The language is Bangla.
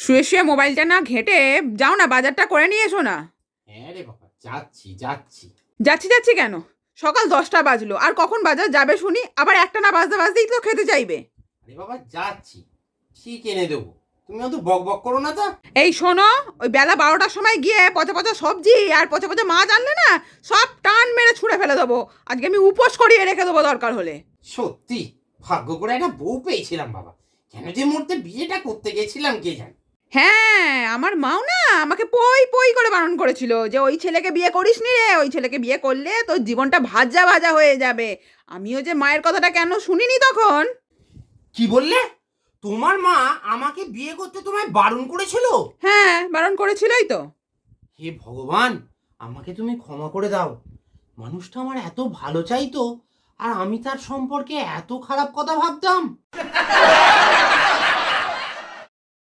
শুয়ে শুয়ে মোবাইলটা না ঘেঁটে যাও না, বাজারটা করে নিয়ে এসো না। হ্যাঁ রে বাবা, যাচ্ছি যাচ্ছি। যাচ্ছি যাচ্ছি কেন? সকাল 10টা বাজলো, আর কখন বাজার যাবে শুনি? আবার একটা না বাজতে বাজতেই তো খেতে চাইবে। আরে বাবা যাচ্ছি, ঠিক এনে দেবো। তুমি অত বক বক করো না তো। এই শোনো, ওই বেলা 12টার সময় গিয়ে পচা পচা সবজি আর পচা পচা মাছ আনলে না, সব টান মেরে ছুঁড়ে ফেলে দেবো। আজকে আমি উপোস করিয়ে রেখে দেবো দরকার হলে। সত্যি ভাগ্য করে একটা বউ পেয়েছিলাম বাবা। কেন যে মুহূর্তে বিয়েটা করতে গেছিলাম কে জানে। হ্যাঁ, আমার মাও না আমাকে পই পই করে বারণ করেছিল যে ওই ছেলেকে বিয়ে করিস নি রে, ওই ছেলেকে বিয়ে করলে তোর জীবনটা ভাজা ভাজা হয়ে যাবে। আমিও যে মায়ের কথাটা কেন শুনিনি তখন। কি বললে? তোমার মা আমাকে বিয়ে করতে তোমায় বারণ করেছিল? হ্যাঁ, বারণ করেছিলই তো। হে ভগবান, আমাকে তুমি ক্ষমা করে দাও। মানুষটা আমার এত ভালো চাইতো, আর আমি তার সম্পর্কে এত খারাপ কথা ভাবতাম।